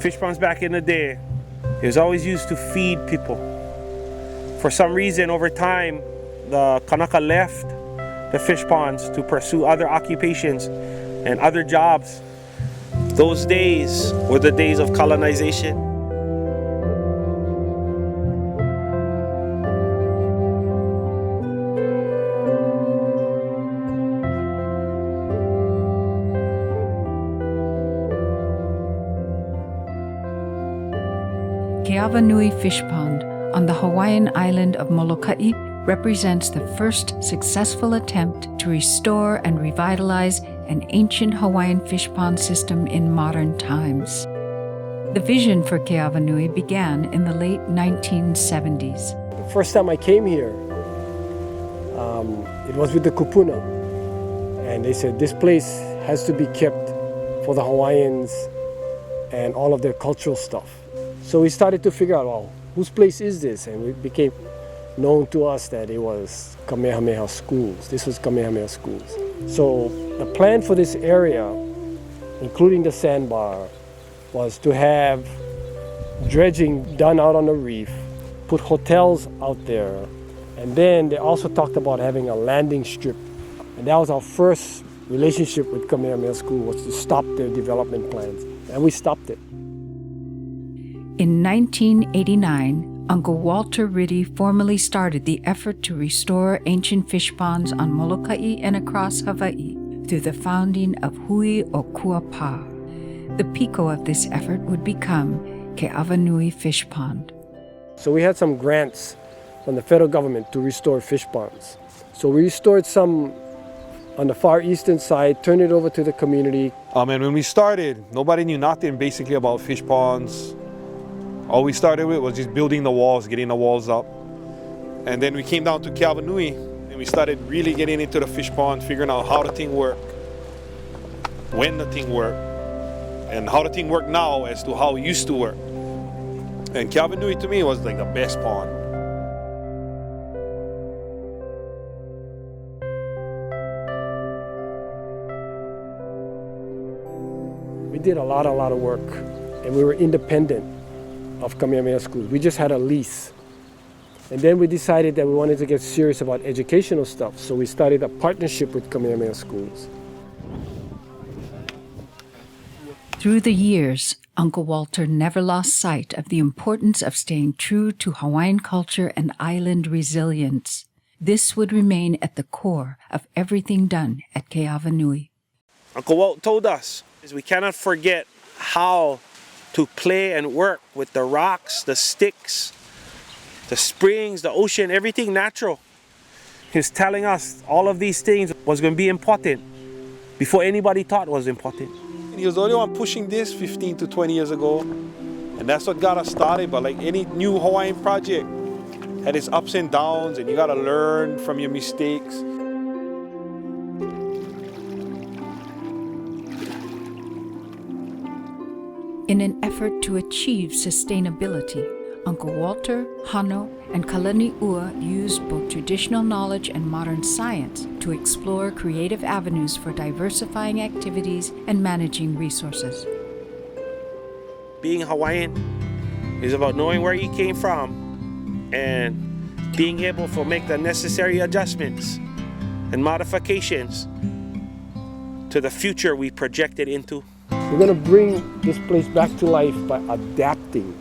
Fish ponds back in the day, it was always used to feed people. For some reason, over time, the Kanaka left the fish ponds to pursue other occupations and other jobs. Those days were the days of colonization. Keawanui Fish Pond on the Hawaiian island of Molokai represents the first successful attempt to restore and revitalize an ancient Hawaiian fish pond system in modern times. The vision for Keawanui began in the late 1970s. The first time I came here, it was with the kupuna. And they said this place has to be kept for the Hawaiians and all of their cultural stuff. So we started to figure out, well, whose place is this? And it became known to us that it was Kamehameha Schools. This was Kamehameha Schools. So the plan for this area, including the sandbar, was to have dredging done out on the reef, put hotels out there, and then they also talked about having a landing strip. And that was our first relationship with Kamehameha School, was to stop their development plans. And we stopped it. In 1989, Uncle Walter Riddy formally started the effort to restore ancient fish ponds on Molokai and across Hawaii through the founding of Hui o Kuapa. The piko of this effort would become Keawanui Fish Pond. So we had some grants from the federal government to restore fish ponds. So we restored some on the far eastern side, turned it over to the community. And when we started, nobody knew nothing basically about fish ponds. All we started with was just building the walls, getting the walls up. And then we came down to Keawanui and we started really getting into the fish pond, figuring out how the thing worked, when the thing worked, and how the thing worked now as to how it used to work. And Keawanui to me was like the best pond. We did a lot of work, and we were independent of Kamehameha Schools. We just had a lease. And then we decided that we wanted to get serious about educational stuff, so we started a partnership with Kamehameha Schools. Through the years, Uncle Walter never lost sight of the importance of staying true to Hawaiian culture and island resilience. This would remain at the core of everything done at Keawanui. Uncle Walt told us is we cannot forget how to play and work with the rocks, the sticks, the springs, the ocean, everything natural. He's telling us all of these things was going to be important before anybody thought was important. And he was the only one pushing this 15 to 20 years ago. And that's what got us started. But like any new Hawaiian project had its ups and downs, and you got to learn from your mistakes. In an effort to achieve sustainability, Uncle Walter, Hano, and Kalani'ua used both traditional knowledge and modern science to explore creative avenues for diversifying activities and managing resources. Being Hawaiian is about knowing where you came from and being able to make the necessary adjustments and modifications to the future we projected into. We're going to bring this place back to life by adapting,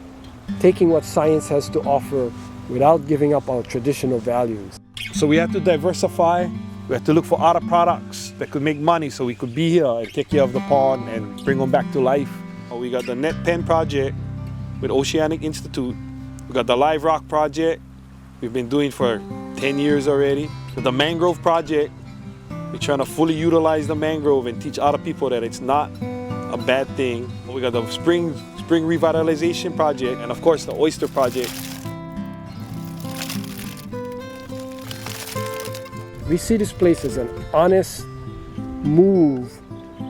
taking what science has to offer without giving up our traditional values. So we had to diversify. We had to look for other products that could make money so we could be here and take care of the pond and bring them back to life. We got the Net Pen project with Oceanic Institute. We got the Live Rock project we've been doing for 10 years already. With the Mangrove project, we're trying to fully utilize the mangrove and teach other people that it's not a bad thing. We got the spring revitalization project, and of course the oyster project. We see this place as an honest move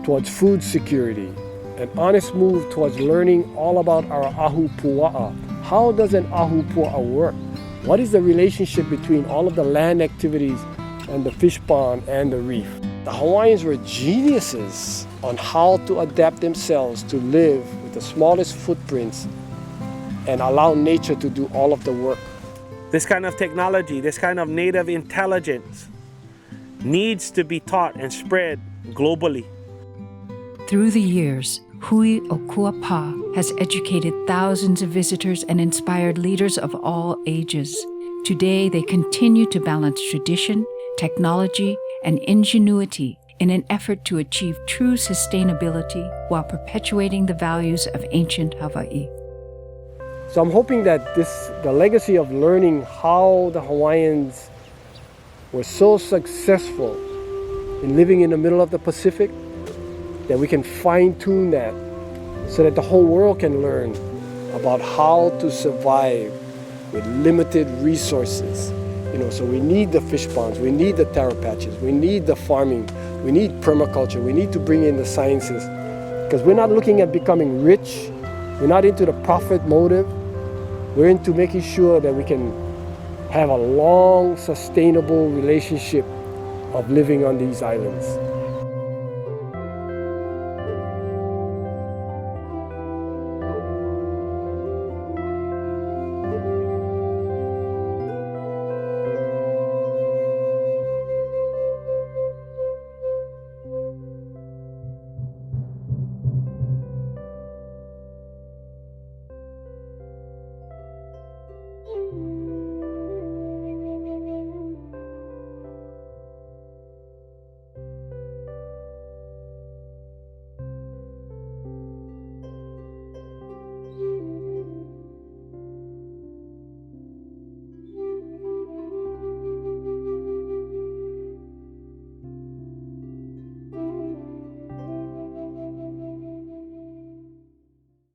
towards food security, an honest move towards learning all about our ahu pua'a. How does an ahu pua'a work? What is the relationship between all of the land activities and the fish pond and the reef? The Hawaiians were geniuses on how to adapt themselves to live with with the smallest footprints and allow nature to do all of the work. This kind of technology, this kind of native intelligence needs to be taught and spread globally. Through the years, Hui o Kuapa has educated thousands of visitors and inspired leaders of all ages. Today, they continue to balance tradition, technology, and ingenuity in an effort to achieve true sustainability while perpetuating the values of ancient Hawaii. So I'm hoping that the legacy of learning how the Hawaiians were so successful in living in the middle of the Pacific, that we can fine-tune that so that the whole world can learn about how to survive with limited resources. So we need the fish ponds, we need the taro patches, we need the farming, we need permaculture, we need to bring in the sciences, because we're not looking at becoming rich, we're not into the profit motive, we're into making sure that we can have a long, sustainable relationship of living on these islands.